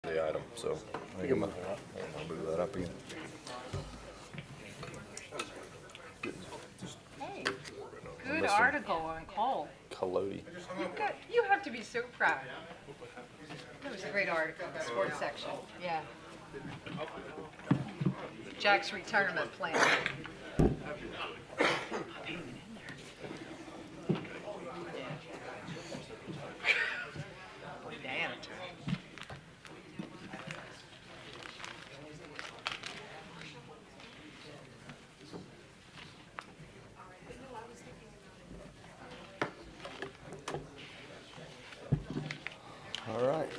the item, so I think I'm gonna move that up again. Hey, good article on coal. Kalodi. You have to be so proud. It was a great article in the sports section. Yeah. Jack's retirement plan. Damn. All right.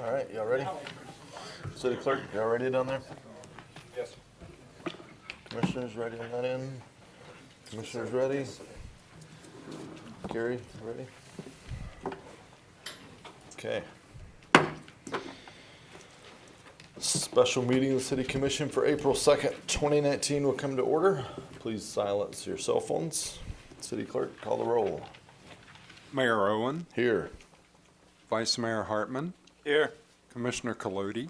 All right, y'all ready? City Clerk, y'all ready down there? Yes. Commissioners ready on that end? Commissioners ready? Gary, ready? Okay. Special meeting of the City Commission for April 2nd, 2019 will come to order. Please silence your cell phones. City Clerk, call the roll. Mayor Owen, Here. Vice Mayor Hartman, Here. Commissioner Kalodi,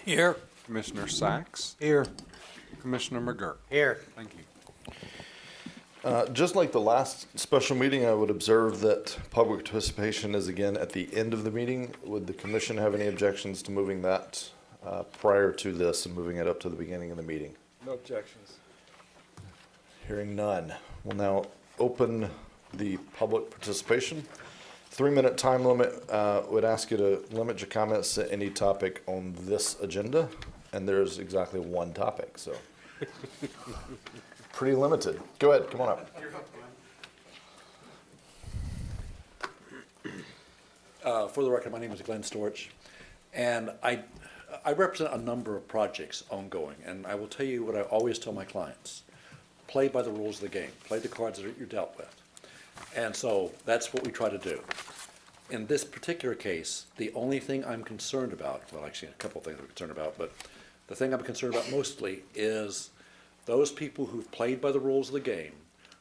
Here. Commissioner Sachs, Here. Commissioner McGurk. Here. Thank you. Just like the last special meeting, I would observe that public participation is again at the end of the meeting. Would the commission have any objections to moving that prior to this and moving it up to the beginning of the meeting? No objections. Hearing none. We'll now open the public participation. 3-minute time limit. Would ask you to limit your comments to any topic on this agenda, and there's exactly one topic, so pretty limited. Go ahead, come on up. For the record, my name is Glenn Storch, and I represent a number of projects ongoing, and I will tell you what I always tell my clients: play by the rules of the game, play the cards that you're dealt with. And so that's what we try to do. In this particular case, the only thing I'm concerned about, well, actually a couple of things I'm concerned about, but the thing I'm concerned about mostly is those people who've played by the rules of the game,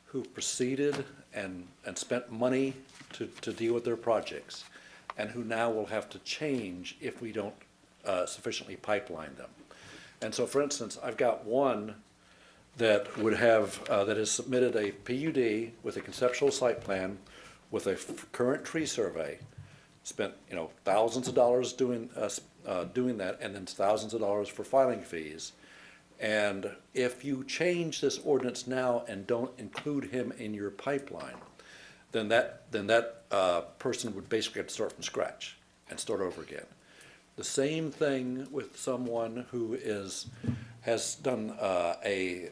who proceeded and spent money to deal with their projects, and who now will have to change if we don't sufficiently pipeline them. And so, for instance, I've got one that would have, that has submitted a PUD with a conceptual site plan with a current tree survey, spent, thousands of dollars doing that, and then thousands of dollars for filing fees. And if you change this ordinance now and don't include him in your pipeline, then that person would basically have to start from scratch and start over again. The same thing with someone who has done a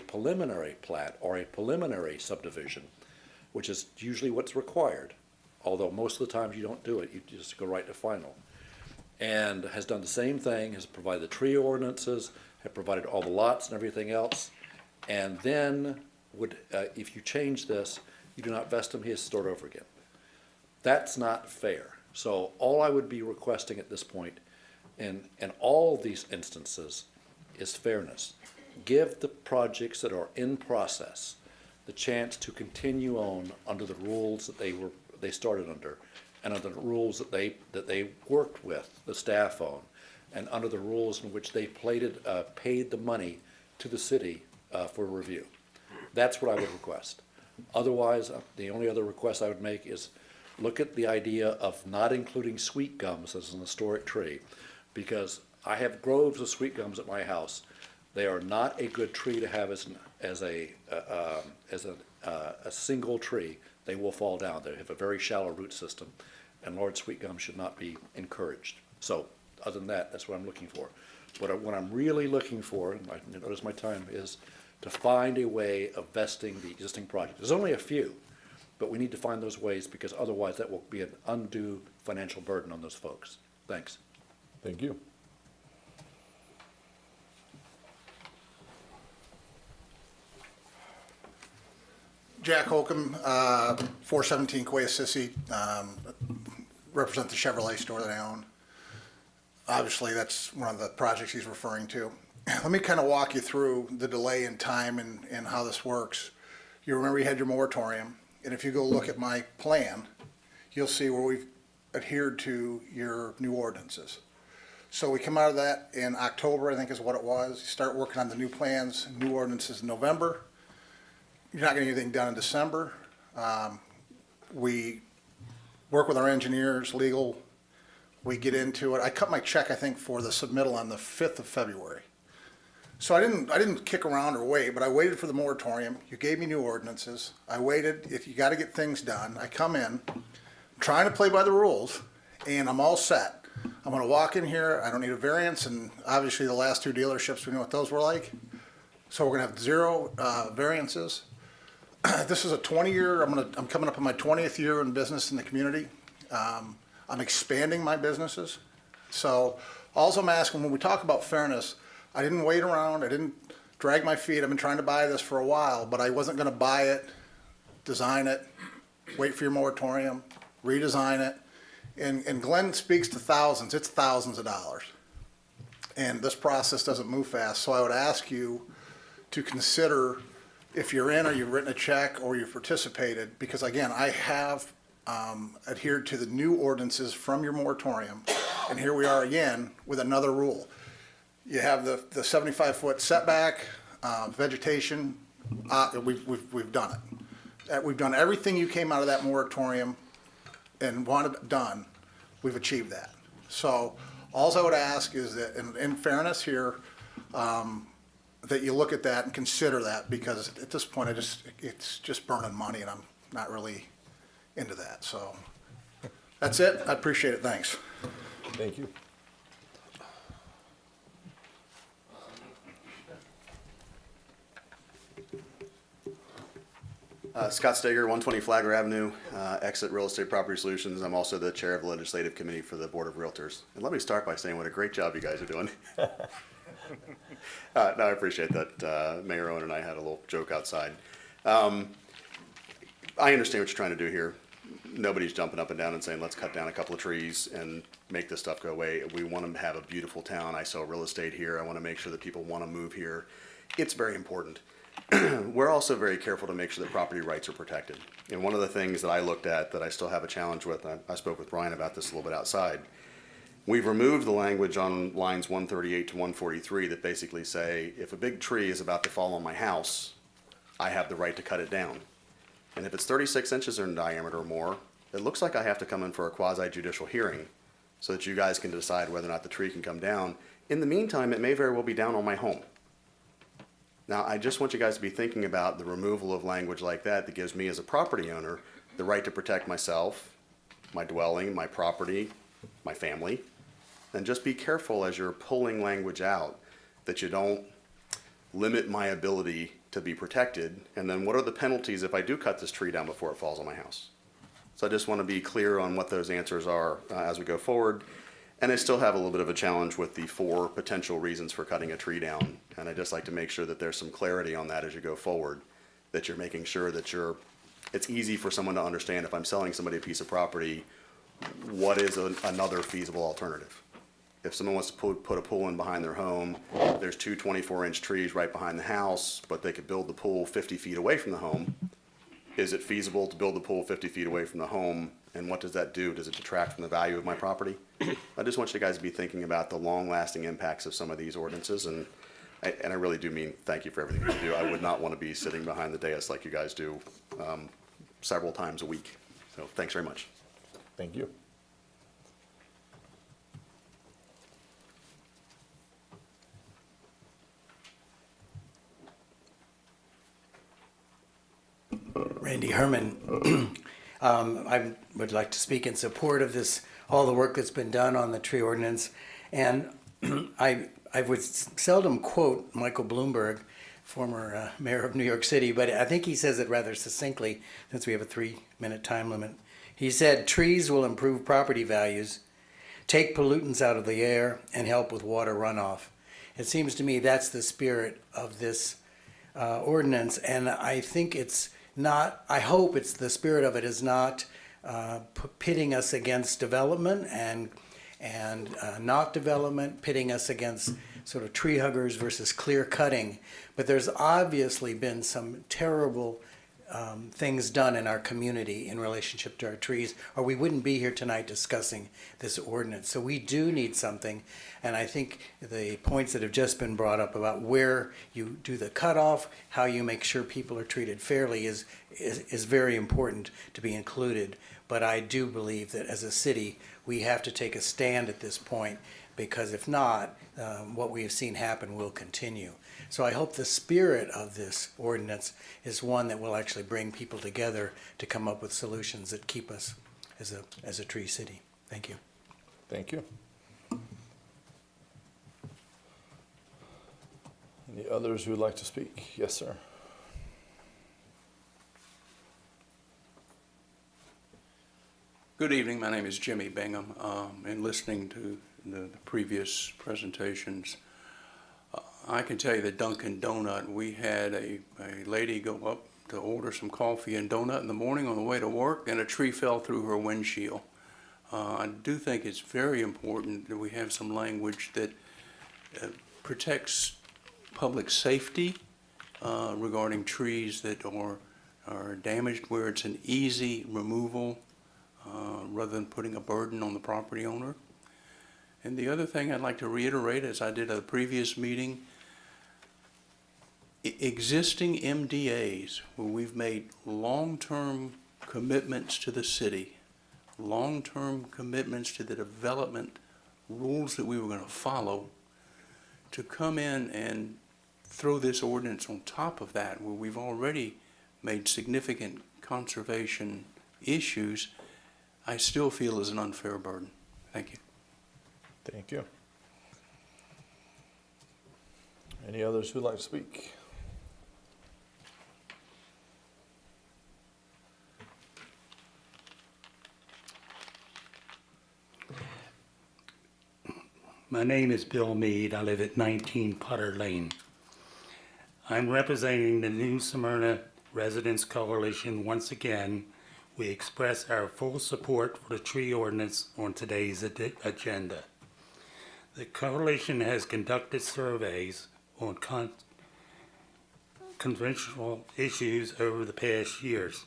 preliminary plat or a preliminary subdivision, which is usually what's required, although most of the times you don't do it, you just go right to final. And has done the same thing, has provided the tree ordinances, have provided all the lots and everything else, and then would, if you change this, you do not vest him, he has to start over again. That's not fair. So all I would be requesting at this point in all these instances is fairness. Give the projects that are in process the chance to continue on under the rules that they started under, and under the rules that they worked with the staff on, and under the rules in which they paid the money to the city for review. That's what I would request. Otherwise, the only other request I would make is look at the idea of not including sweet gums as an historic tree, because I have groves of sweet gums at my house. They are not a good tree to have as a single tree. They will fall down. They have a very shallow root system, and Lord, sweet gum should not be encouraged. So, other than that, that's what I'm looking for. What I'm really looking for, and I notice my time, is to find a way of vesting the existing project. There's only a few, but we need to find those ways, because otherwise that will be an undue financial burden on those folks. Thanks. Thank you. Jack Holcomb, 417 Quayasissy, represent the Chevrolet store that I own. Obviously, that's one of the projects he's referring to. Let me kind of walk you through the delay in time and how this works. You remember you had your moratorium, and if you go look at my plan, you'll see where we've adhered to your new ordinances. So we come out of that in October, I think is what it was. You start working on the new plans, new ordinances in November. You're not getting anything done in December. We work with our engineers, legal. We get into it. I cut my check, I think, for the submittal on the 5th of February. So I didn't kick around or wait, but I waited for the moratorium. You gave me new ordinances. I waited. If you got to get things done, I come in, trying to play by the rules, and I'm all set. I'm going to walk in here. I don't need a variance, and obviously the last two dealerships, we know what those were like. So we're going to have zero variances. This is a 20-year. I'm coming up on my 20th year in business in the community. I'm expanding my businesses. So all I'm asking, when we talk about fairness, I didn't wait around. I didn't drag my feet. I've been trying to buy this for a while, but I wasn't going to buy it, design it, wait for your moratorium, redesign it. And Glenn speaks to thousands. It's thousands of dollars. And this process doesn't move fast. So I would ask you to consider if you're in or you've written a check or you've participated, because again, I have adhered to the new ordinances from your moratorium, and here we are again with another rule. You have the 75-foot setback, vegetation. We've done it. We've done everything you came out of that moratorium and wanted done. We've achieved that. So all I would ask is that, in fairness here, that you look at that and consider that, because at this point, it's just burning money, and I'm not really into that. So that's it. I appreciate it. Thanks. Thank you. Scott Steger, 120 Flagler Avenue, Exit Real Estate Property Solutions. I'm also the chair of the Legislative Committee for the Board of Realtors. And let me start by saying what a great job you guys are doing. No, I appreciate that. Mayor Owen and I had a little joke outside. I understand what you're trying to do here. Nobody's jumping up and down and saying, let's cut down a couple of trees and make this stuff go away. We want to have a beautiful town. I sell real estate here. I want to make sure that people want to move here. It's very important. We're also very careful to make sure that property rights are protected. And one of the things that I looked at that I still have a challenge with, I spoke with Brian about this a little bit outside, we've removed the language on lines 138 to 143 that basically say, if a big tree is about to fall on my house, I have the right to cut it down. And if it's 36 inches in diameter or more, it looks like I have to come in for a quasi-judicial hearing so that you guys can decide whether or not the tree can come down. In the meantime, it may very well be down on my home. Now, I just want you guys to be thinking about the removal of language like that gives me as a property owner the right to protect myself, my dwelling, my property, my family. And just be careful as you're pulling language out that you don't limit my ability to be protected. And then what are the penalties if I do cut this tree down before it falls on my house? So I just want to be clear on what those answers are as we go forward. And I still have a little bit of a challenge with the 4 potential reasons for cutting a tree down. And I just like to make sure that there's some clarity on that as you go forward, that you're making sure that it's easy for someone to understand if I'm selling somebody a piece of property, what is another feasible alternative. If someone wants to put a pool in behind their home, there's 2 24-inch trees right behind the house, but they could build the pool 50 feet away from the home. Is it feasible to build the pool 50 feet away from the home? And what does that do? Does it detract from the value of my property? I just want you guys to be thinking about the long-lasting impacts of some of these ordinances, and I really do mean thank you for everything you do. I would not want to be sitting behind the dais like you guys do several times a week. So thanks very much. Thank you. Randy Herman. I would like to speak in support of this, all the work that's been done on the tree ordinance. And I would seldom quote Michael Bloomberg, former mayor of New York City, but I think he says it rather succinctly since we have a 3-minute time limit. He said, trees will improve property values. take pollutants out of the air, and help with water runoff. It seems to me that's the spirit of this ordinance, and I think it's not, I hope it's the spirit of it is not pitting us against development and not development, pitting us against sort of tree huggers versus clear cutting. But there's obviously been some terrible things done in our community in relationship to our trees, or we wouldn't be here tonight discussing this ordinance. So we do need something, and I think the points that have just been brought up about where you do the cutoff, how you make sure people are treated fairly is very important to be included. But I do believe that as a city, we have to take a stand at this point, because if not, what we have seen happen will continue. So I hope the spirit of this ordinance is one that will actually bring people together to come up with solutions that keep us as a tree city. Thank you. Thank you. Any others who would like to speak? Yes, sir. Good evening. My name is Jimmy Bingham. In listening to the previous presentations, I can tell you that Dunkin' Donut, we had a lady go up to order some coffee and donut in the morning on the way to work, and a tree fell through her windshield. I do think it's very important that we have some language that protects public safety regarding trees that are damaged, where it's an easy removal rather than putting a burden on the property owner. And the other thing I'd like to reiterate, as I did at a previous meeting, existing MDAs where we've made long-term commitments to the city, long-term commitments to the development rules that we were going to follow, to come in and throw this ordinance on top of that, where we've already made significant conservation issues, I still feel is an unfair burden. Thank you. Thank you. Any others who'd like to speak? My name is Bill Mead. I live at 19 Potter Lane. I'm representing the New Smyrna Residents Coalition. Once again, we express our full support for the tree ordinance on today's agenda. The coalition has conducted surveys on conventional issues over the past years.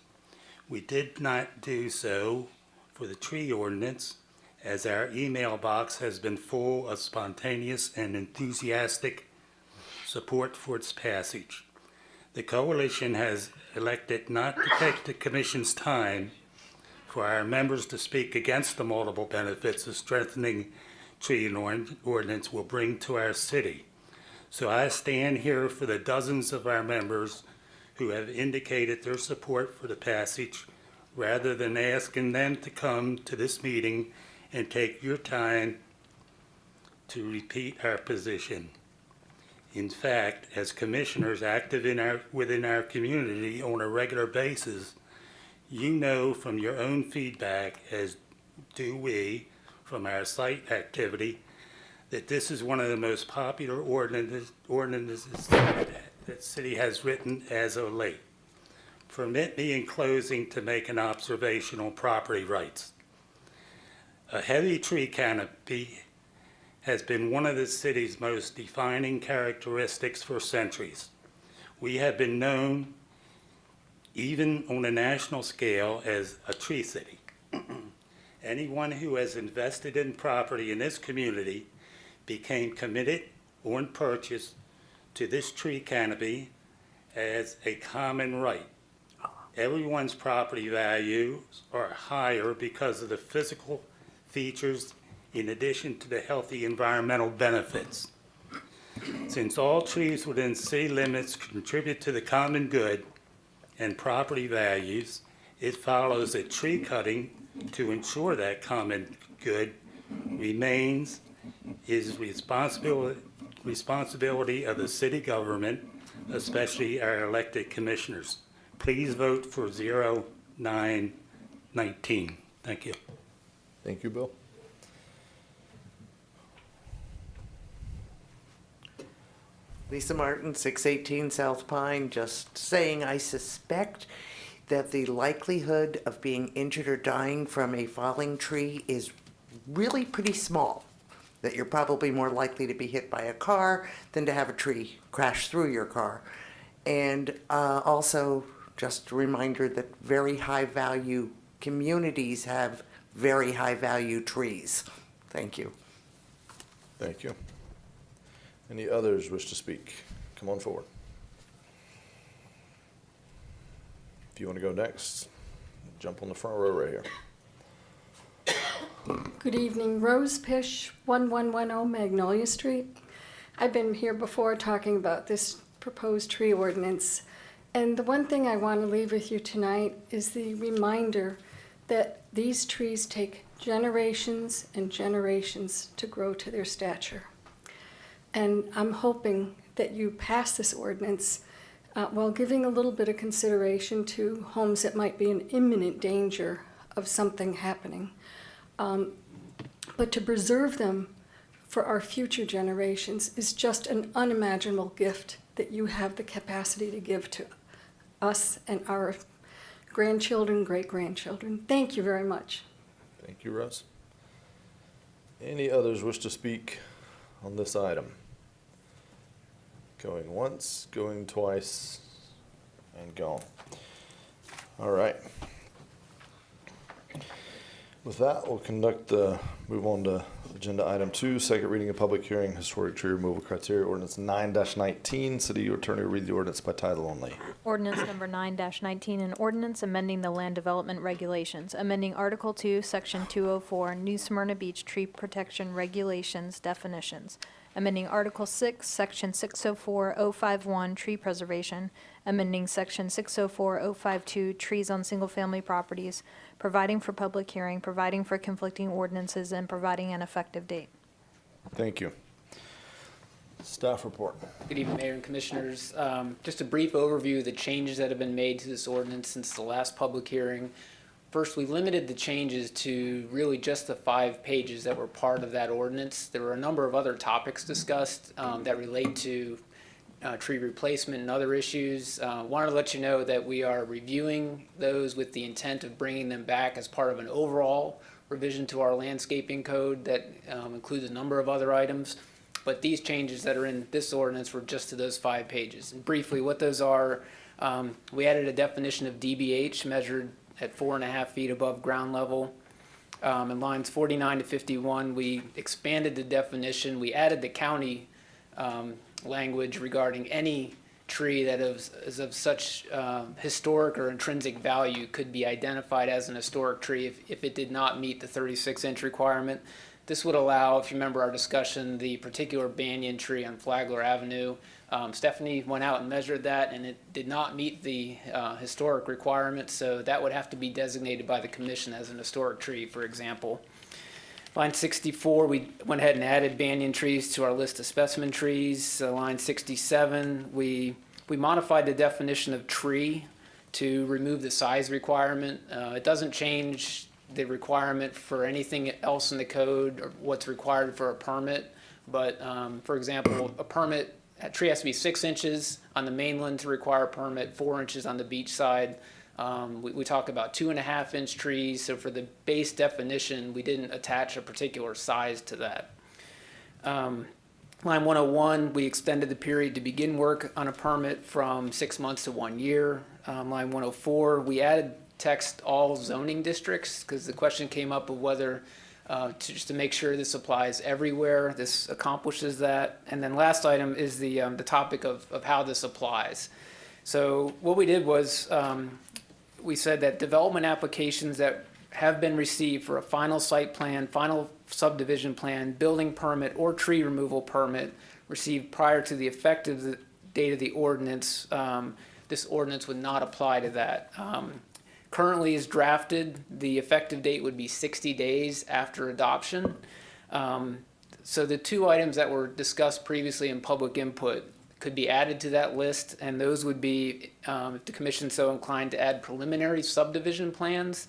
We did not do so for the tree ordinance, as our email box has been full of spontaneous and enthusiastic support for its passage. The coalition has elected not to take the commission's time for our members to speak against the multiple benefits of strengthening tree ordinance will bring to our city. So I stand here for the dozens of our members who have indicated their support for the passage, rather than asking them to come to this meeting and take your time to repeat our position. In fact, as commissioners active within our community on a regular basis, you know from your own feedback, as do we from our site activity, that this is one of the most popular ordinances that the city has written as of late. Permit me in closing to make an observation on property rights. A heavy tree canopy has been one of the city's most defining characteristics for centuries. We have been known, even on a national scale, as a tree city. Anyone who has invested in property in this community became committed on purchase to this tree canopy as a common right. Everyone's property values are higher because of the physical features in addition to the healthy environmental benefits. Since all trees within city limits contribute to the common good and property values, it follows that tree cutting to ensure that common good remains is responsibility of the city government, especially our elected commissioners. Please vote for 0919. Thank you. Thank you, Bill. Lisa Martin, 618 South Pine, just saying I suspect that the likelihood of being injured or dying from a falling tree is really pretty small. That you're probably more likely to be hit by a car than to have a tree crash through your car. And also, just a reminder that very high value communities have very high value trees. Thank you. Thank you. Any others wish to speak? Come on forward. If you want to go next, jump on the front row right here. Good evening, Rose Pish, 1110 Magnolia Street. I've been here before talking about this proposed tree ordinance, and the one thing I want to leave with you tonight is the reminder that these trees take generations and generations to grow to their stature. And I'm hoping that you pass this ordinance while giving a little bit of consideration to homes that might be in imminent danger of something happening. But to preserve them for our future generations is just an unimaginable gift that you have the capacity to give to us and our grandchildren, great-grandchildren. Thank you very much. Thank you, Russ. Any others wish to speak on this item? Going once, going twice, and gone. All right. With that, we'll move on to agenda item 2, second reading of public hearing, historic tree removal criteria, ordinance 9-19. City Attorney will read the ordinance by title only. Ordinance number 9-19, an ordinance amending the land development regulations, amending Article 2, Section 204, New Smyrna Beach Tree Protection Regulations definitions, amending Article 6, Section 604-051, Tree Preservation, amending Section 604-052, Trees on Single-Family Properties, providing for public hearing, providing for conflicting ordinances, and providing an effective date. Thank you. Staff report. Good evening, Mayor and Commissioners. Just a brief overview of the changes that have been made to this ordinance since the last public hearing. First, we limited the changes to really just the 5 pages that were part of that ordinance. There were a number of other topics discussed that relate to tree replacement and other issues. Wanted to let you know that we are reviewing those with the intent of bringing them back as part of an overall revision to our landscaping code that includes a number of other items. But these changes that are in this ordinance were just to those 5 pages. And briefly, what those are, we added a definition of DBH measured at 4.5 feet above ground level. In lines 49 to 51, we expanded the definition. We added the county language regarding any tree that is of such historic or intrinsic value could be identified as an historic tree if it did not meet the 36-inch requirement. This would allow, if you remember our discussion, the particular banyan tree on Flagler Avenue. Stephanie went out and measured that, and it did not meet the historic requirement, so that would have to be designated by the commission as an historic tree, for example. Line 64, we went ahead and added banyan trees to our list of specimen trees. Line 67, we modified the definition of tree to remove the size requirement. It doesn't change the requirement for anything else in the code or what's required for a permit, but for example, a tree has to be 6 inches on the mainland to require a permit, 4 inches on the beach side. We talk about 2.5-inch trees, so for the base definition, we didn't attach a particular size to that. Line 101, we extended the period to begin work on a permit from 6 months to 1 year. Line 104, we added text all zoning districts because the question came up of whether just to make sure this applies everywhere. This accomplishes that. And then last item is the topic of how this applies. So what we did was we said that development applications that have been received for a final site plan, final subdivision plan, building permit, or tree removal permit received prior to the effective date of the ordinance, this ordinance would not apply to that. Currently is drafted, the effective date would be 60 days after adoption. So the 2 items that were discussed previously in public input could be added to that list, and those would be, if the commission so inclined, to add preliminary subdivision plans.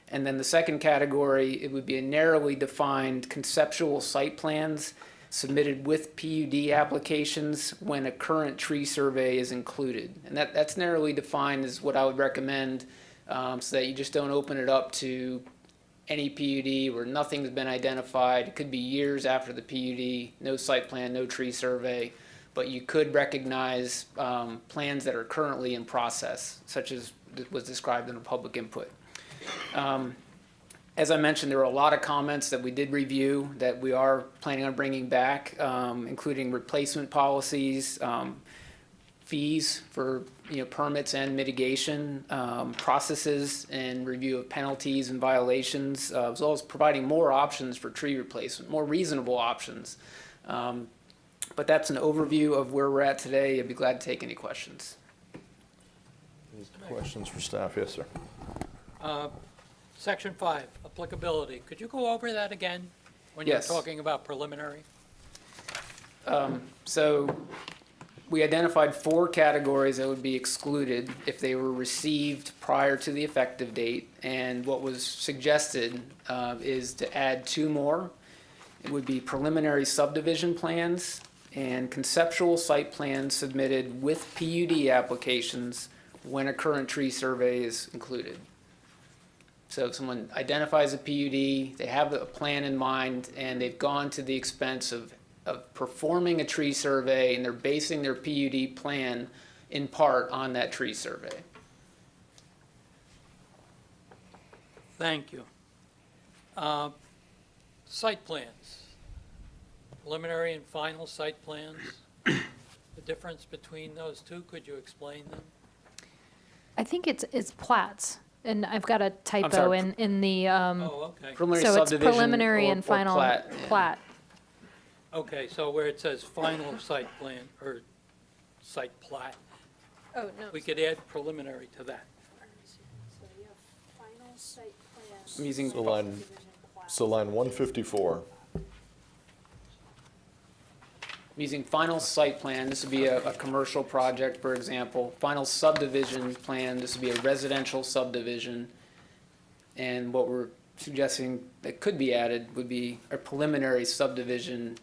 And then the second category, it would be a narrowly defined conceptual site plans submitted with PUD applications when a current tree survey is included. And that's narrowly defined as what I would recommend, so that you just don't open it up to any PUD where nothing's been identified. It could be years after the PUD, no site plan, no tree survey, but you could recognize plans that are currently in process, such as was described in the public input. As I mentioned, there were a lot of comments that we did review that we are planning on bringing back, including replacement policies, fees for permits and mitigation, processes and review of penalties and violations, as well as providing more options for tree replacement, more reasonable options. But that's an overview of where we're at today. I'd be glad to take any questions. Questions for staff? Yes, sir. Section 5, applicability. Could you go over that again when you're Yes. talking about preliminary? So we identified 4 categories that would be excluded if they were received prior to the effective date. And what was suggested is to add 2 more. It would be preliminary subdivision plans and conceptual site plans submitted with PUD applications when a current tree survey is included. So if someone identifies a PUD, they have a plan in mind, and they've gone to the expense of performing a tree survey, and they're basing their PUD plan in part on that tree survey. Thank you. Site plans, preliminary and final site plans. The difference between those two, could you explain them? I think it's plats, and I've got a typo sorry. in the, Oh, okay. Preliminary so it's subdivision preliminary or- and or final plat, yeah. plat. Okay, so where it says final site plan or site plat, Oh, no. we could add preliminary to that. I'm using So line 154. Using final site plan, this would be a commercial project, for example. Final subdivision plan, this would be a residential subdivision. And what we're suggesting that could be added would be a preliminary subdivision.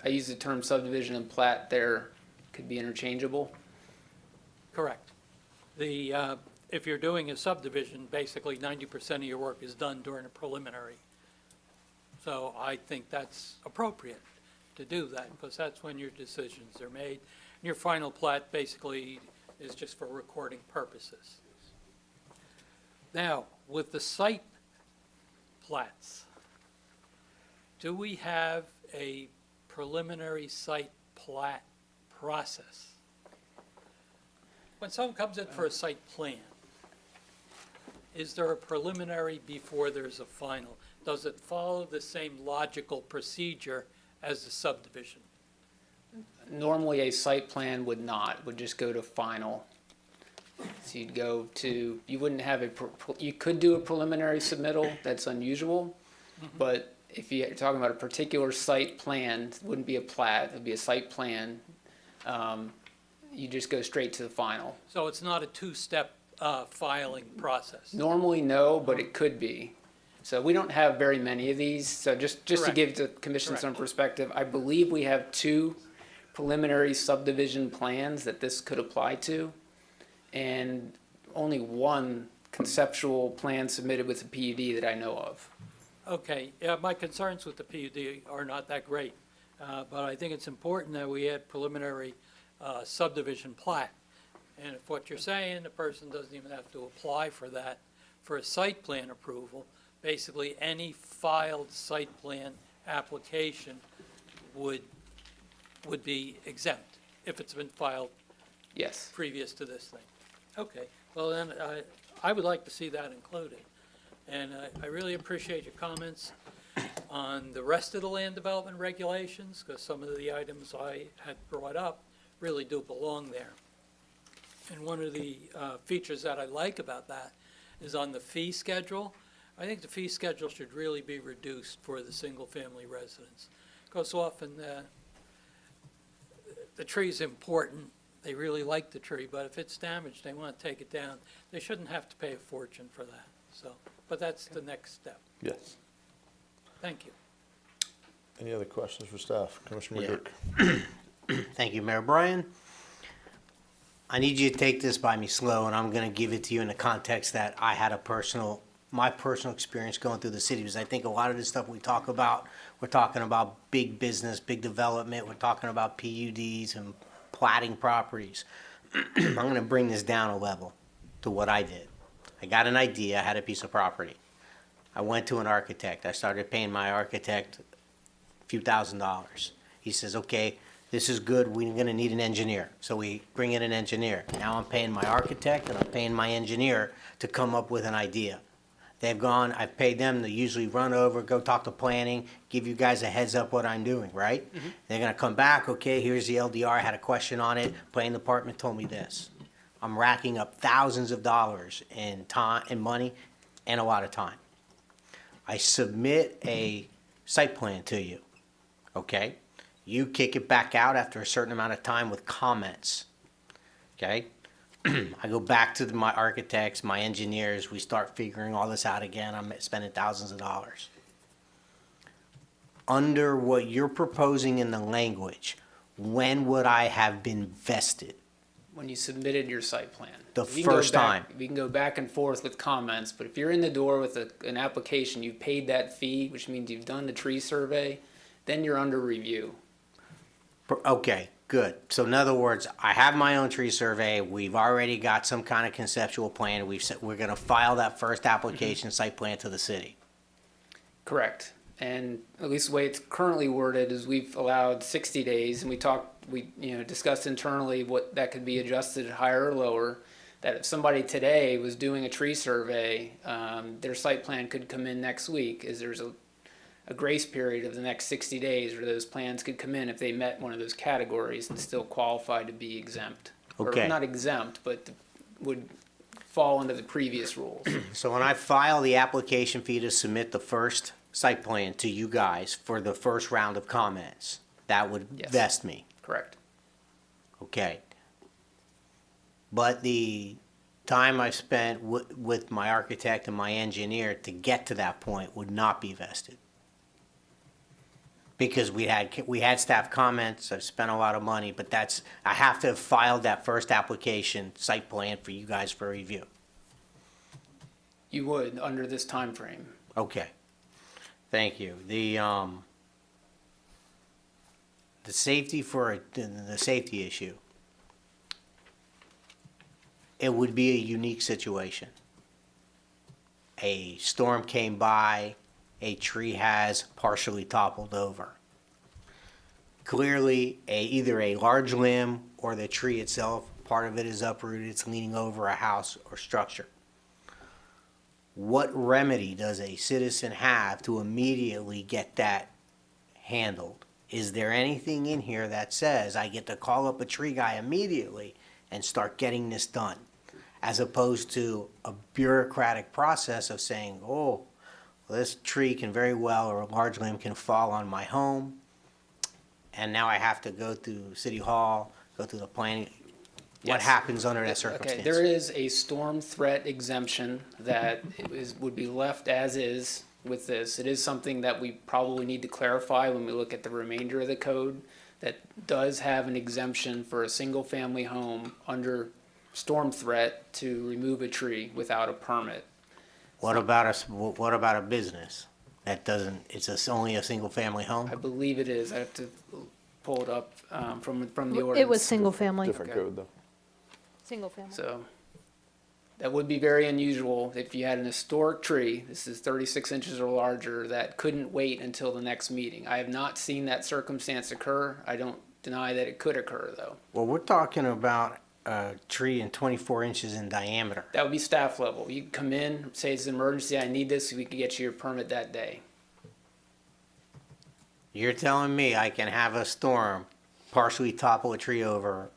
I use the term subdivision and plat there, could be interchangeable. Correct. If you're doing a subdivision, basically 90% of your work is done during a preliminary. So I think that's appropriate to do that, because that's when your decisions are made. And your final plat basically is just for recording purposes. Now, with the site plats, do we have a preliminary site plat process? When someone comes in for a site plan, is there a preliminary before there's a final? Does it follow the same logical procedure as the subdivision? Normally, a site plan would not, would just go to final. So you'd go to, you wouldn't have you could do a preliminary submittal, that's unusual. But if you're talking about a particular site plan, it wouldn't be a plat, it'd be a site plan. You just go straight to the final. So it's not a two-step filing process? Normally, no, but it could be. So we don't have very many of these, so just to Correct. give the commission some Correct. perspective, I believe we have 2 preliminary subdivision plans that this could apply to, and only 1 conceptual plan submitted with a PUD that I know of. Okay, yeah, my concerns with the PUD are not that great, but I think it's important that we add preliminary subdivision plat. And if what you're saying, the person doesn't even have to apply for that, for a site plan approval, basically any filed site plan application would be exempt if it's been filed Yes. previous to this thing. Okay, well then, I would like to see that included. And I really appreciate your comments on the rest of the land development regulations, because some of the items I had brought up really do belong there. And one of the features that I like about that is on the fee schedule. I think the fee schedule should really be reduced for the single-family residents. Because often the tree's important, they really like the tree, but if it's damaged, they want to take it down. They shouldn't have to pay a fortune for that, so, but that's the next step. Yes. Thank you. Any other questions for staff? Commissioner Yeah. McGurk. Thank you, Mayor Bryan. I need you to take this by me slow, and I'm going to give it to you in the context that I had my personal experience going through the city, because I think a lot of this stuff we talk about, we're talking about big business, big development, we're talking about PUDs and platting properties. I'm going to bring this down a level to what I did. I got an idea, I had a piece of property. I went to an architect. I started paying my architect a few $1,000s. He says, okay, this is good, we're gonna need an engineer. So we bring in an engineer. Now I'm paying my architect and I'm paying my engineer to come up with an idea. They've gone, I've paid them to usually run over, go talk to planning, give you guys a heads up what I'm doing, right? They're gonna come back, okay, here's the LDR, I had a question on it, planning department told me this. I'm racking up thousands of dollars in time, in money, and a lot of time. I submit a site plan to you, okay? You kick it back out after a certain amount of time with comments, okay? I go back to my architects, my engineers, we start figuring all this out again, I'm spending thousands of dollars. Under what you're proposing in the language, when would I have been vested? When you submitted your site plan. The We can go first back- time. We can go back and forth with comments, but if you're in the door with an application, you've paid that fee, which means you've done the tree survey, then you're under review. Okay, good. So in other words, I have my own tree survey, we've already got some kind of conceptual plan, we've said, we're gonna file that first application site plan to the city. Correct. And at least the way it's currently worded is we've allowed 60 days, and we discussed internally what that could be adjusted higher or lower. That if somebody today was doing a tree survey, their site plan could come in next week, as there's a grace period of the next 60 days where those plans could come in if they met one of those categories and still qualify to be exempt. Okay. Or not exempt, but would fall under the previous rules. So when I file the application fee to submit the first site plan to you guys for the first round of comments, that would Yes. vest me, Correct. okay? But the time I've spent with my architect and my engineer to get to that point would not be vested. Because we had staff comments, I've spent a lot of money, but I have to have filed that first application site plan for you guys for review. You would under this time frame. Okay, thank you. The safety the safety issue, it would be a unique situation. A storm came by, a tree has partially toppled over. Clearly, either a large limb or the tree itself, part of it is uprooted, it's leaning over a house or structure. What remedy does a citizen have to immediately get that handled? Is there anything in here that says I get to call up a tree guy immediately and start getting this done? As opposed to a bureaucratic process of saying, oh, well, this tree can very well, or a large limb can fall on my home, and now I have to go through City Hall, go through the planning. What Yes. happens under that circumstance? Okay, there is a storm threat exemption that would be left as is with this. It is something that we probably need to clarify when we look at the remainder of the code that does have an exemption for a single-family home under storm threat to remove a tree without a permit. What about a business that doesn't, only a single-family home? I believe it is. I have to pull it up from the ordinance. It was single family. Different Okay. code, though. Single family. So that would be very unusual if you had an historic tree, this is 36 inches or larger, that couldn't wait until the next meeting. I have not seen that circumstance occur. I don't deny that it could occur, though. Well, we're talking about a tree in 24 inches in diameter. That would be staff level. You could come in, say it's an emergency, I need this, we could get you your permit that day. You're telling me I can have a storm partially topple a tree over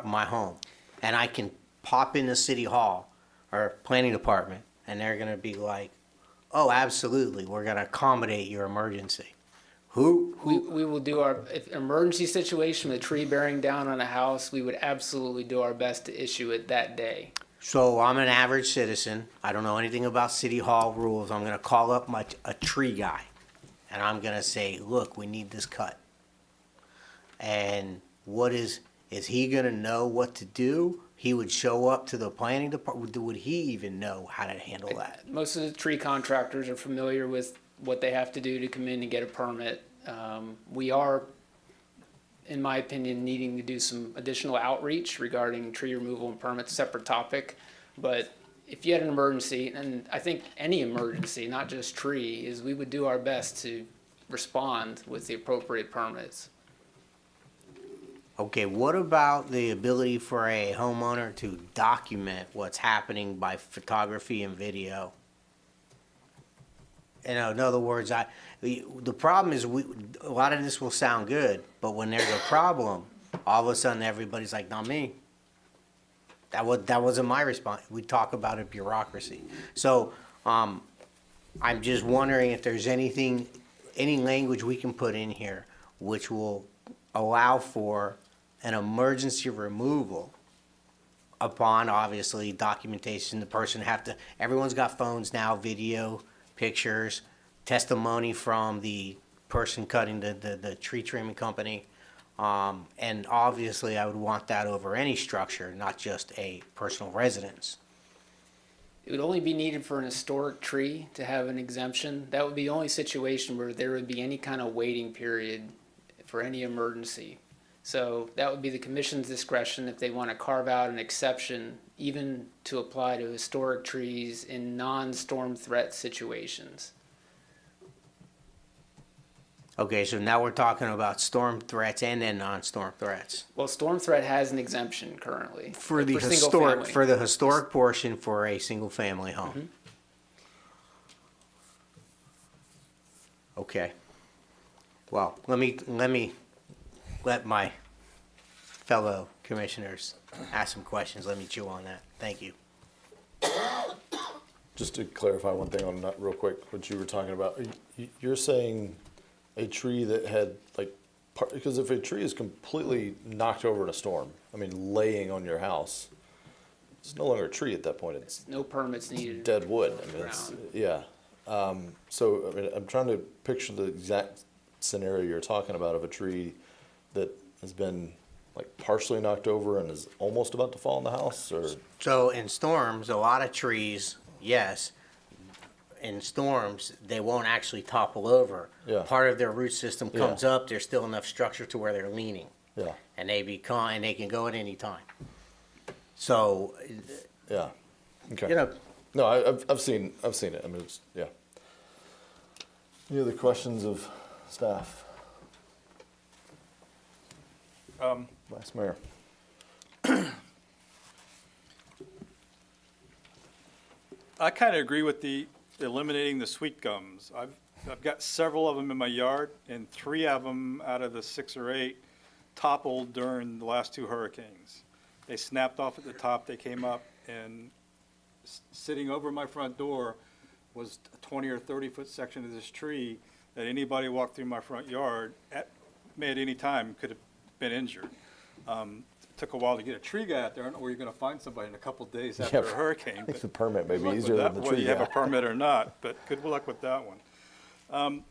my home, and I can pop into City Hall or Planning Department, and they're gonna be like, oh, absolutely, we're gonna accommodate your emergency. We will do if an emergency situation with a tree bearing down on a house, we would absolutely do our best to issue it that day. So I'm an average citizen, I don't know anything about City Hall rules, I'm gonna call up a tree guy, and I'm gonna say, look, we need this cut. And is he gonna know what to do? He would show up to the planning department, would he even know how to handle that? Most of the tree contractors are familiar with what they have to do to come in and get a permit. We are, in my opinion, needing to do some additional outreach regarding tree removal and permits, separate topic. But if you had an emergency, and I think any emergency, not just tree, is we would do our best to respond with the appropriate permits. Okay, what about the ability for a homeowner to document what's happening by photography and video? You know, in other words, the problem is a lot of this will sound good, but when there's a problem, all of a sudden everybody's like, not me. That wasn't my response. We talk about a bureaucracy. So I'm just wondering if there's any language we can put in here which will allow for an emergency removal upon, obviously, documentation. The person everyone's got phones now, video, pictures, testimony from the person cutting the tree trimming company. And obviously, I would want that over any structure, not just a personal residence. It would only be needed for an historic tree to have an exemption. That would be the only situation where there would be any kind of waiting period for any emergency. So that would be the commission's discretion if they want to carve out an exception, even to apply to historic trees in non-storm threat situations. Okay, so now we're talking about storm threats and then non-storm threats. Well, storm threat has an exemption currently. For the single family. historic portion for a single family home. Mhm. Okay. Well, let my fellow commissioners ask some questions. Let me chew on that. Thank you. Just to clarify one thing on that real quick, what you were talking about, you're saying a tree that had because if a tree is completely knocked over in a storm, I mean, laying on your house, it's no longer a tree at that point. It's No permits needed. dead wood. I mean, yeah. So, I mean, I'm trying to picture the exact scenario you're talking about of a tree that has been partially knocked over and is almost about to fall in the house, or? So in storms, a lot of trees, yes, in storms, they won't actually topple over. Yeah. Part of their root system comes up, there's still enough structure to where they're leaning. Yeah. And they can go at any time. So, Yeah. Okay. you know, No, I've seen it. I mean, it's, yeah. Any other questions of staff? Vice Mayor. I kind of agree with the eliminating the sweet gums. I've got several of them in my yard, and 3 of them out of the 6 or 8 toppled during the last 2 hurricanes. They snapped off at the top, they came up, and sitting over my front door was a 20 or 30-foot section of this tree that anybody walked through my front yard at any time could have been injured. It took a while to get a tree guy out there. I don't know where you're going to find somebody in a couple of days after a hurricane. The permit may good be luck with easier that, than the whether tree you have guy. a permit or not, but good luck with that one.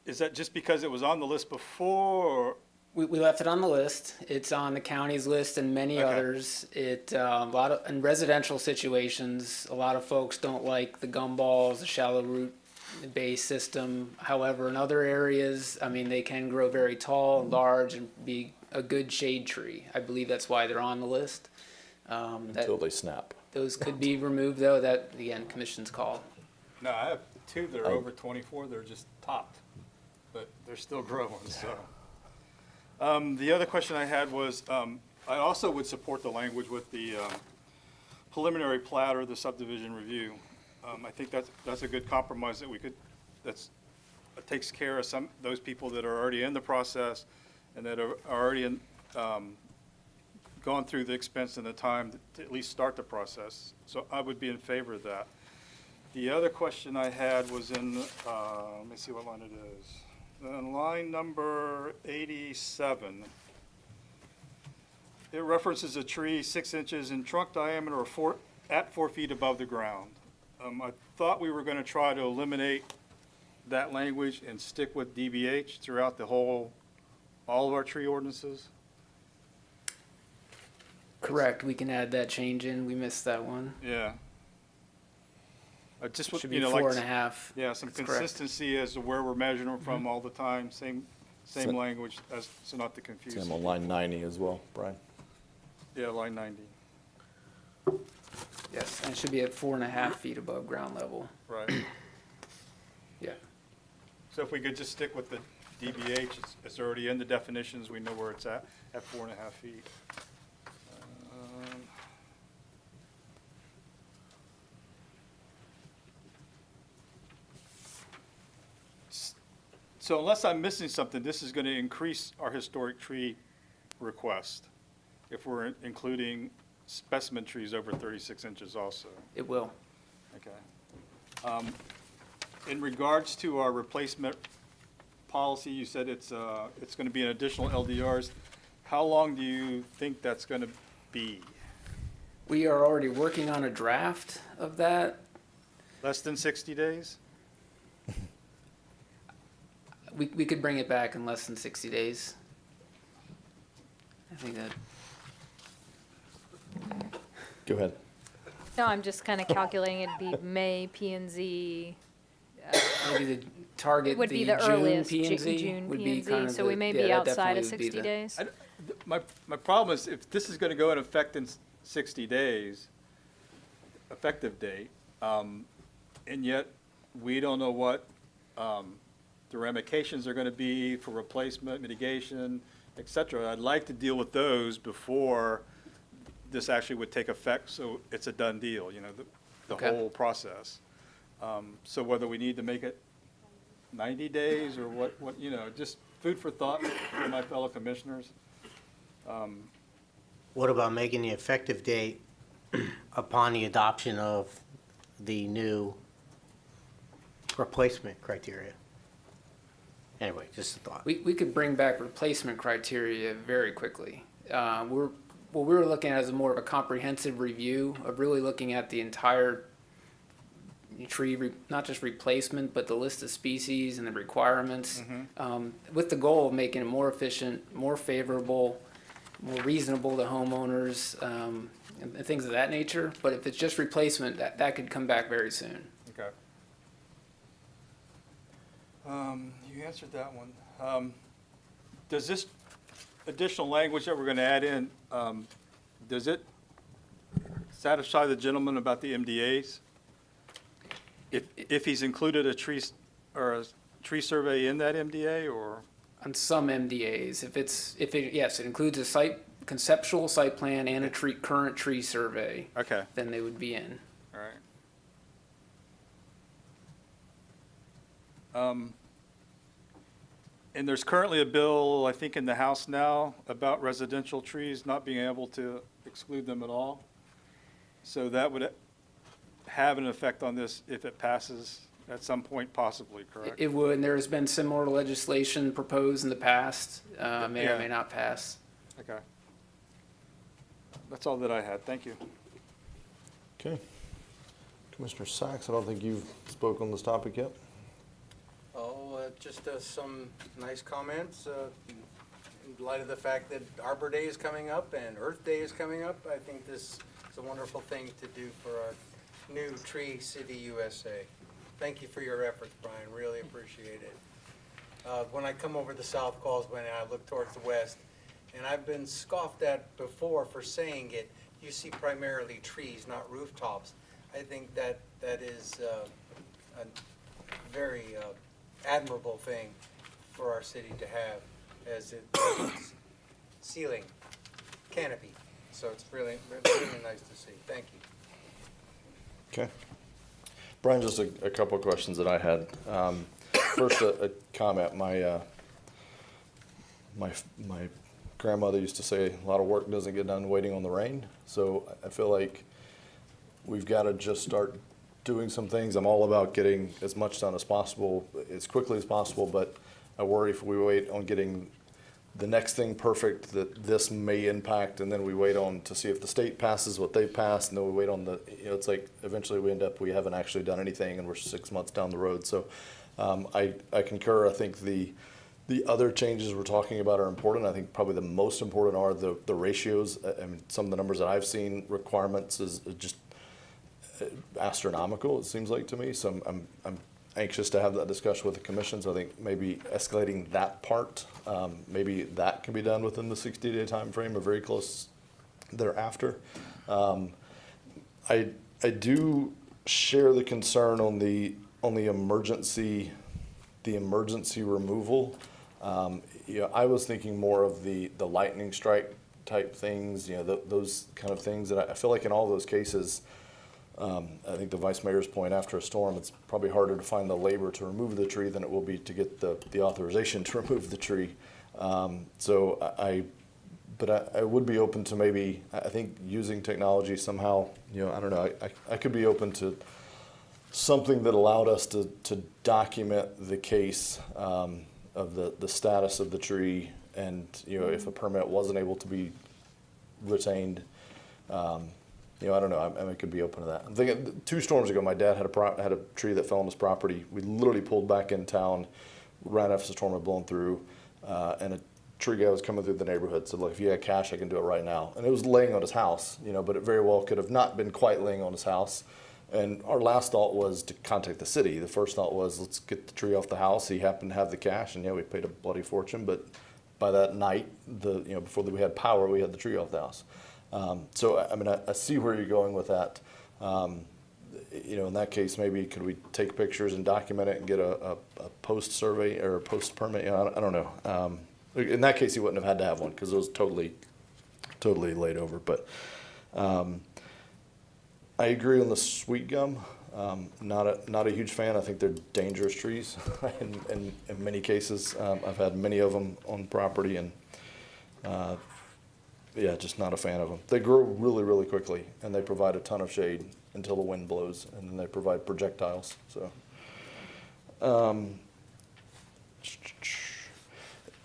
Is that just because it was on the list before, or? We left it on the list. It's on the county's list and many others. In residential situations, a lot of folks don't like the gumballs, the shallow root base system. However, in other areas, I mean, they can grow very tall, large, and be a good shade tree. I believe that's why they're on the list. Until they snap. Those could be removed, though. That, again, commission's call. No, I have 2 that are over 24. They're just topped, but they're still growing, so. The other question I had was, I also would support the language with the preliminary plat or the subdivision review. I think that's a good compromise that takes care of those people that are already in the process and that are already gone through the expense and the time to at least start the process. So I would be in favor of that. The other question I had was in, let me see what line it is. On line number 87, it references a tree 6 inches in trunk diameter or at 4 feet above the ground. I thought we were going to try to eliminate that language and stick with DBH throughout all of our tree ordinances? Correct, we can add that change in, we missed that one. Yeah. Just, Should you be know, 4.5. Yeah, some That's correct. consistency as to where we're measuring from all the time, same So- language, so not to confuse. Same on line 90 as well, Brian. Yeah, line 90, Yes, and it should be at 4.5 feet above ground level. right. Yeah. So if we could just stick with the DBH, it's already in the definitions, we know where it's at 4.5 feet. So unless I'm missing something, this is going to increase our historic tree request if we're including specimen trees over 36 inches also. It will. Okay. In regards to our replacement policy, you said it's going to be an additional LDRs. How long do you think that's going to be? We are already working on a draft of that. Less than 60 days? We could bring it back in less than 60 days. I think that, Go ahead. No, I'm just kind of calculating it'd be May, P and Z. maybe the target, Would be the the June earliest, P and Z June would P be and Z, kind of so we the- may yeah, be that outside of definitely would be 60 the- days. My problem is if this is going to go in effect in 60 days, effective date, and yet we don't know what the ramifications are going to be for replacement, mitigation, et cetera. I'd like to deal with those before this actually would take effect, so it's a done deal, you know, the Okay. whole process. So whether we need to make it 90 days or what, you know, just food for thought for my fellow commissioners. What about making the effective date upon the adoption of the new replacement criteria? Anyway, just a thought. We could bring back replacement criteria very quickly. What we were looking at is more of a comprehensive review of really looking at the entire tree, not just replacement, but the list of species and the requirements, with the goal of making it more efficient, more favorable, more reasonable to homeowners, and things of that nature. But if it's just replacement, that could come back very soon. Okay. You answered that one. Does this additional language that we're going to add in, does it satisfy the gentleman about the MDAs? If he's included a tree survey in that MDA, or? On some MDAs, yes, it includes a conceptual site plan and a current tree survey. Okay. Then they would be in. All right. And there's currently a bill, I think, in the House now about residential trees not being able to exclude them at all. So that would have an effect on this if it passes at some point, possibly, correct? It would, and there has been similar legislation proposed in the past, may or Yeah. may not pass. Okay. That's all that I had. Thank you. Okay. Commissioner Sachs, I don't think you've spoke on this topic yet. Just some nice comments. In light of the fact that Arbor Day is coming up and Earth Day is coming up, I think this is a wonderful thing to do for our new Tree City USA. Thank you for your efforts, Brian. Really appreciate it. When I come over the South Causeway and I look towards the west, and I've been scoffed at before for saying it, you see primarily trees, not rooftops. I think that is a very admirable thing for our city to have, as it's ceiling, canopy. So it's really nice to see. Thank you. Okay. Brian, just a couple of questions that I had. First, a comment. My grandmother used to say a lot of work doesn't get done waiting on the rain. So I feel like we've got to just start doing some things. I'm all about getting as much done as possible, as quickly as possible, but I worry if we wait on getting the next thing perfect that this may impact, and then we wait on to see if the state passes what they passed, and then we wait on it's like eventually we haven't actually done anything and we're 6 months down the road. So I concur. I think the other changes we're talking about are important. I think probably the most important are the ratios. I mean, some of the numbers that I've seen, requirements is just astronomical, it seems like to me. So I'm anxious to have that discussion with the commission. So I think maybe escalating that part, maybe that can be done within the 60-day time frame or very close thereafter. I do share the concern on the emergency removal. I was thinking more of the lightning strike type things, those kind of things that I feel like in all those cases, I think the vice mayor's point, after a storm, it's probably harder to find the labor to remove the tree than it will be to get the authorization to remove the tree. But I would be open to maybe, I think using technology somehow, I don't know, I could be open to something that allowed us to document the case of the status of the tree, and if a permit wasn't able to be retained, I don't know. I could be open to that. I'm thinking 2 storms ago, my dad had a tree that fell on his property. We literally pulled back in town right after the storm had blown through, and a tree guy was coming through the neighborhood. Said, "Look, if you had cash, I can do it right now." And it was laying on his house, but it very well could have not been quite laying on his house. And our last thought was to contact the city. The first thought was, let's get the tree off the house. He happened to have the cash, and we paid a bloody fortune. But by that night, before we had power, we had the tree off the house. So I mean, I see where you're going with that. In that case, maybe could we take pictures and document it and get a post survey or a post permit? I don't know. In that case, he wouldn't have had to have one because it was totally laid over. But I agree on the sweet gum. Not a huge fan. I think they're dangerous trees. in many cases, I've had many of them on property, and just not a fan of them. They grow really, really quickly, and they provide a ton of shade until the wind blows, and then they provide projectiles. So,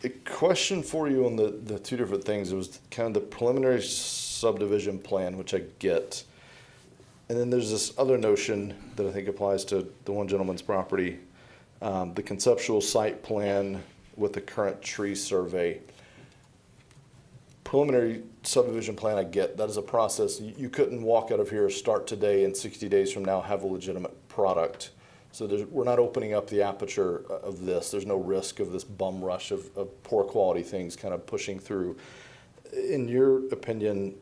a question for you on the 2 different things. It was kind of the preliminary subdivision plan, which I get. And then there's this other notion that I think applies to the one gentleman's property, the conceptual site plan with the current tree survey. Preliminary subdivision plan, I get, that is a process. You couldn't walk out of here, start today, and 60 days from now have a legitimate product. So we're not opening up the aperture of this. There's no risk of this bum rush of poor quality things kind of pushing through. In your opinion,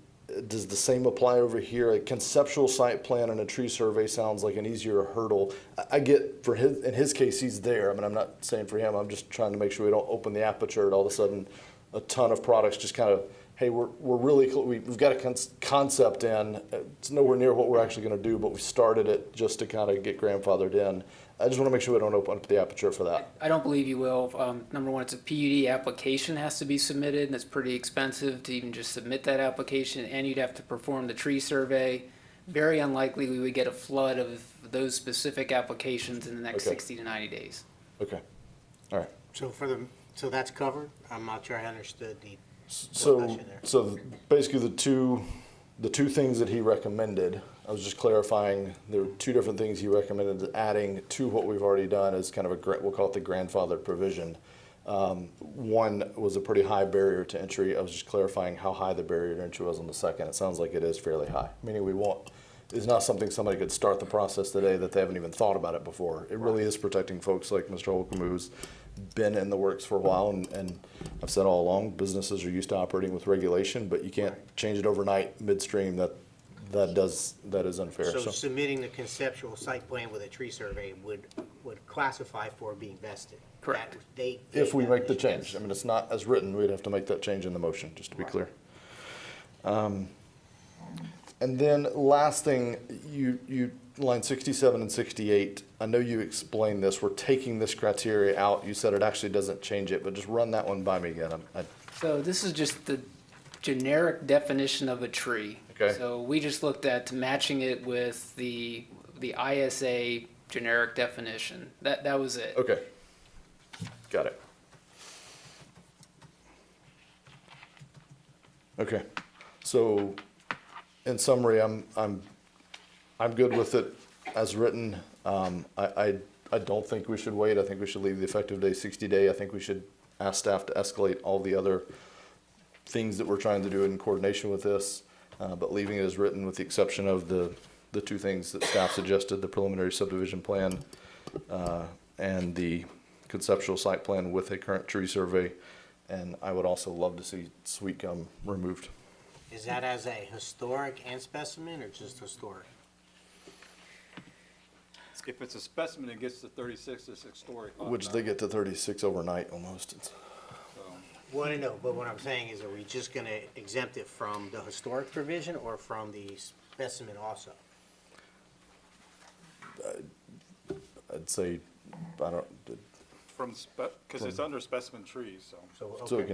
does the same apply over here? A conceptual site plan and a tree survey sounds like an easier hurdle. I get in his case, he's there. I mean, I'm not saying for him. I'm just trying to make sure we don't open the aperture and all of a sudden a ton of products just kind of, hey, we've got a concept in. It's nowhere near what we're actually going to do, but we started it just to kind of get grandfathered in. I just want to make sure we don't open up the aperture for that. I don't believe you will. Number one, it's a PUD application has to be submitted, and it's pretty expensive to even just submit that application, and you'd have to perform the tree survey. Very unlikely we would get a flood of those specific applications in the next 60 to 90 days. Okay. All right. So that's covered? I'm not sure I understood the So basically the two things that he recommended, I was just clarifying, there were 2 different things he recommended adding to what we've already done as kind of we'll call it the grandfathered provision. One was a pretty high barrier to entry. I was just clarifying how high the barrier to entry was on the second. It sounds like it is fairly high, meaning it's not something somebody could start the process today that they haven't even thought about it before. It really is protecting folks like Mr. Holcomb, who's been in the works for a while, and I've said all along, businesses are used to operating with regulation, but you can't change it overnight midstream. That is unfair. So submitting the conceptual site plan with a tree survey would classify for being vested? Correct. If we make the change. I mean, it's not as written. We'd have to make that change in the motion, just to be clear. And then last thing, you line 67 and 68, I know you explained this. We're taking this criteria out. You said it actually doesn't change it, but just run that one by me again. So this is just the generic definition of a tree. Okay. So we just looked at matching it with the ISA generic definition. That was it. Okay. Got it. Okay. So in summary, I'm good with it as written. I I don't think we should wait. I think we should leave the effective day 60 day. I think we should ask staff to escalate all the other things that we're trying to do in coordination with this, but leaving it as written with the exception of the two things that staff suggested, the preliminary subdivision plan and the conceptual site plan with a current tree survey. And I would also love to see sweet gum removed. Is that as a historic and specimen or just historic? If it's a specimen, it gets to 36, it's historic. Which they get to 36 overnight almost. Well, I know, but what I'm saying is, are we just gonna exempt it from the historic provision or from the specimen also? I'd say, I don't, From, because it's under specimen trees, so. so it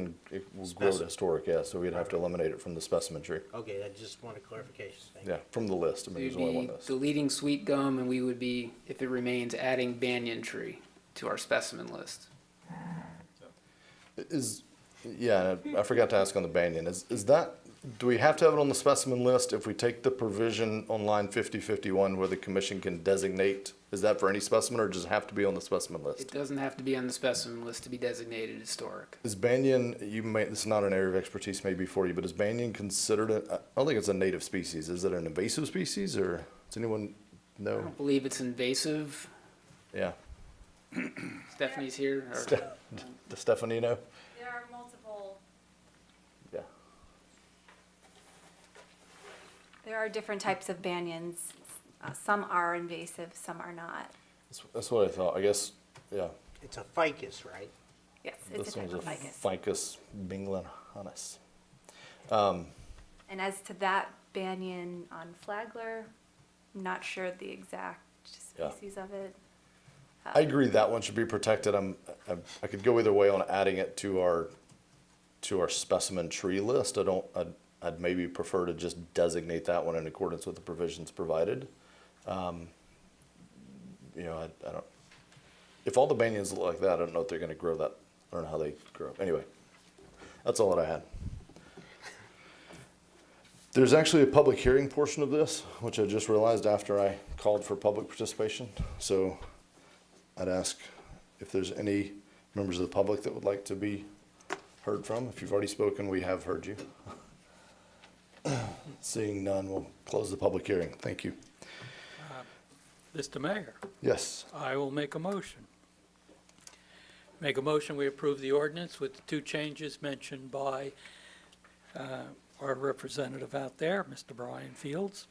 will grow to historic, yeah, so we'd have to eliminate it from the specimen tree. Okay, I just wanted clarification. Thank you. Yeah, from the list. I mean, We'd there's only one be list. deleting sweet gum, and we would be, if it remains, adding banyan tree to our specimen list. Yeah, I forgot to ask on the banyan, is that, do we have to have it on the specimen list if we take the provision on line 5051 where the commission can designate, is that for any specimen or does it have to be on the specimen It list? doesn't have to be on the specimen list to be designated historic. Is banyan, this is not an area of expertise maybe for you, but is banyan considered, I don't think it's a native species, is it an invasive species or does anyone I know? don't believe it's invasive. Yeah. Stephanie's here. or- Does Stephanie know? There are multiple. Yeah. There are different types of banyans. Some are invasive, some are not. That's what I thought, I guess, yeah. It's a ficus, right? Yes, it's This a type one's of ficus. Ficus binglanensis. And as to that banyan on Flagler, I'm not sure the exact Yeah. species of it. I agree that one should be protected. I could go either way on adding it to our specimen tree list. I'd maybe prefer to just designate that one in accordance with the provisions provided. You know, I don't, if all the banyans look like that, I don't know if they're gonna grow that. I don't know how they grow. Anyway, that's all that I had. There's actually a public hearing portion of this, which I just realized after I called for public participation. So I'd ask if there's any members of the public that would like to be heard from. If you've already spoken, we have heard you. Seeing none, we'll close the public hearing. Thank you. Mr. Mayor, Yes. I will make a motion. Make a motion, we approve the ordinance with the two changes mentioned by our representative out there, Mr. Brian Fields,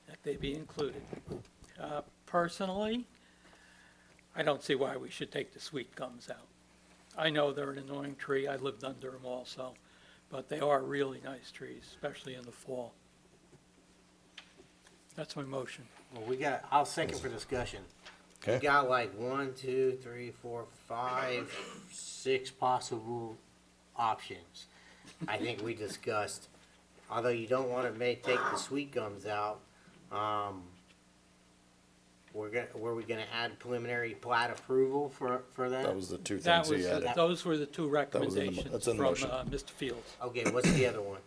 that they be included. Personally, I don't see why we should take the sweet gums out. I know they're an annoying tree, I lived under them also, but they are really nice trees, especially in the fall. That's my motion. Well, I'll second for discussion. We Okay. got like 1, 2, 3, 4, 5, 6 possible options. I think we discussed, although you don't want to take the sweet gums out, were we gonna add preliminary plat approval for that? That was the two That things was, he added. those were the two was in the mo- recommendations that's in from the motion. Mr. Fields. Okay, what's the other one?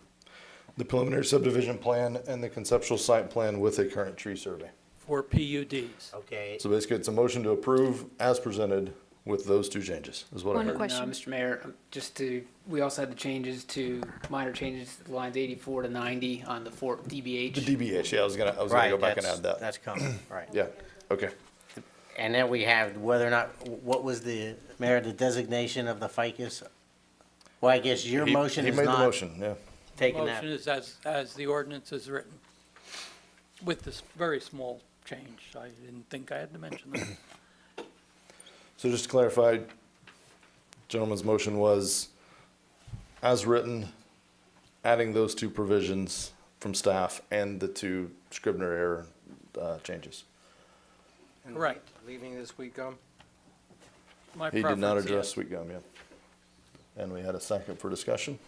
The preliminary subdivision plan and the conceptual site plan with a current tree survey. For PUDs. Okay, So basically, it's a motion to approve as presented with those two changes, is what I One heard. question. Mr. Mayor, we also had the changes minor changes to lines 84 to 90 on the DBH. The DBH, yeah, I was gonna go back and add that. That's coming, right. Yeah, okay. And then we have whether or not, what was the, Mayor, the designation of the ficus? Well, I guess your motion He is made the not motion, yeah. taking that. Motion is as the ordinance is written, with this very small change. I didn't think I had to mention that. So just to clarify, gentleman's motion was as written, adding those two provisions from staff and the two Scribner error changes. And Correct. Leaving the sweet gum? My He did not preference, address yes. sweet gum, yeah. And we had a second for discussion.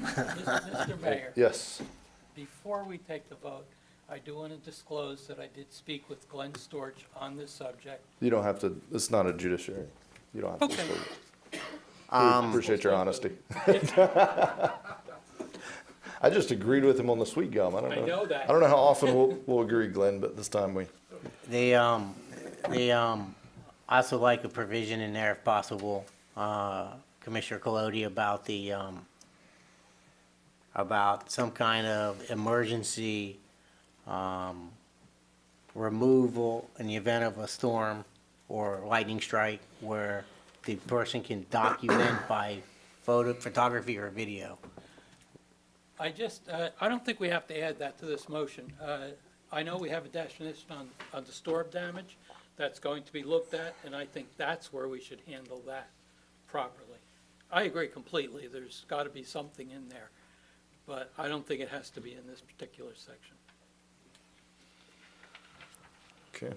Mr. Mayor, Yes. before we take the vote, I do want to disclose that I did speak with Glenn Storch on this subject. You don't have to, it's not a judiciary. You don't have to Okay. disclose it. We appreciate your honesty. I just agreed with him on the sweet gum. I don't I know. know that. I don't know how often we'll agree, Glenn, but this time we. I also like a provision in there if possible, Commissioner Colodi, about about some kind of emergency, removal in the event of a storm or lightning strike where the person can document by photography or video. I don't think we have to add that to this motion. I know we have a definition on the storm damage that's going to be looked at, and I think that's where we should handle that properly. I agree completely, there's got to be something in there, but I don't think it has to be in this particular section. Okay.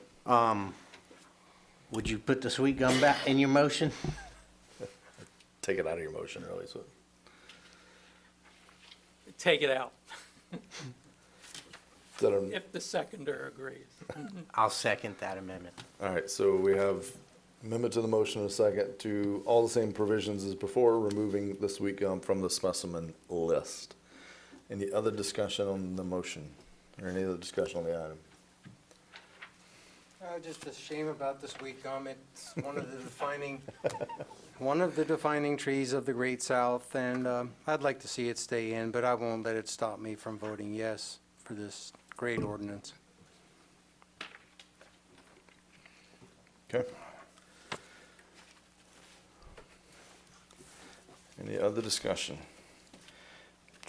Would you put the sweet gum back in your motion? Take it out of your motion, really, so. Take it out, Is that a- if the seconder agrees. I'll second that amendment. All right, so we have amendment to the motion in a second to all the same provisions as before, removing the sweet gum from the specimen list. Any other discussion on the motion, or any other discussion on the item? Just a shame about the sweet gum. It's one of the defining trees of the Great South, and I'd like to see it stay in, but I won't let it stop me from voting yes for this great ordinance. Okay. Any other discussion?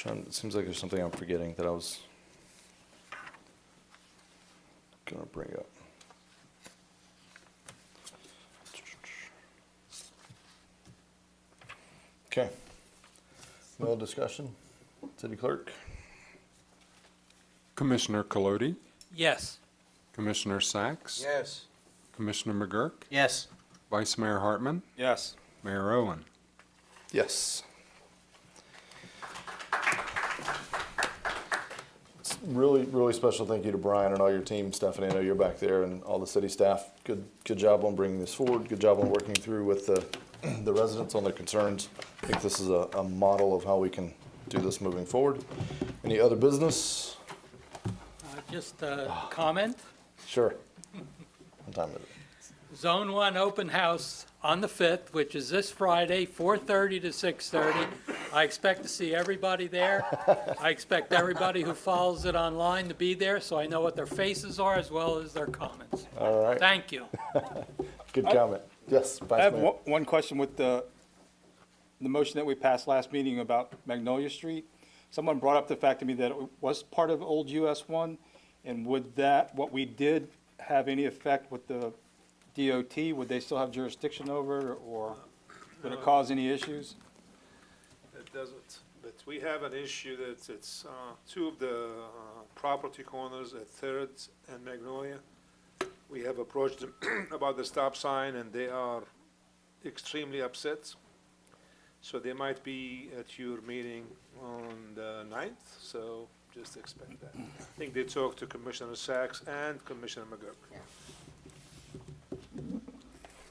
It seems like there's something I'm forgetting that I was gonna bring up. Okay. No other discussion? City Clerk? Commissioner Colodi, Yes. Commissioner Sacks, Yes. Commissioner McGurk, Yes. Vice Mayor Hartman, Yes. Mayor Owen. Yes. It's really special thank you to Brian and all your team. Stephanie, I know you're back there, and all the city staff. Good job on bringing this forward. Good job on working through with the residents on their concerns. I think this is a model of how we can do this moving forward. Any other business? Just a comment. Sure. What time is it? Zone 1 open house on the 5th, which is this Friday, 4:30 to 6:30. I expect to see everybody there. I expect everybody who follows it online to be there, so I know what their faces are as well as their comments. All right. Thank you. Good comment. Yes, I Vice have Mayor. one question with the motion that we passed last meeting about Magnolia Street. Someone brought up the fact to me that it was part of old US 1, and would that, what we did, have any effect with the DOT? Would they still have jurisdiction over it, or would it cause any issues? It doesn't, but we have an issue that it's two of the property corners at Third and Magnolia. We have approached them about the stop sign, and they are extremely upset. So they might be at your meeting on the 9th, so just expect that. I think they talked to Commissioner Sacks and Commissioner McGurk.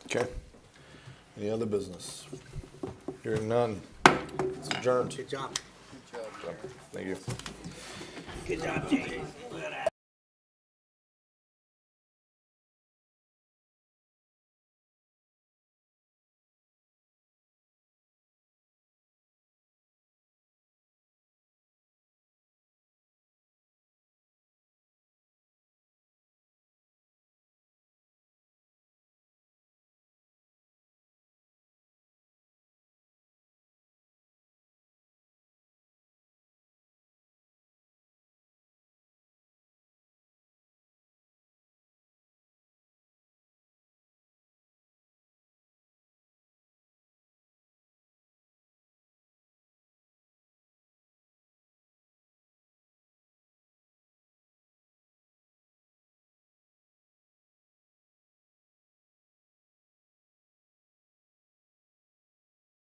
Okay. Any other business? Hearing none. It's adjourned. Good job. Thank you. Good job, Jay.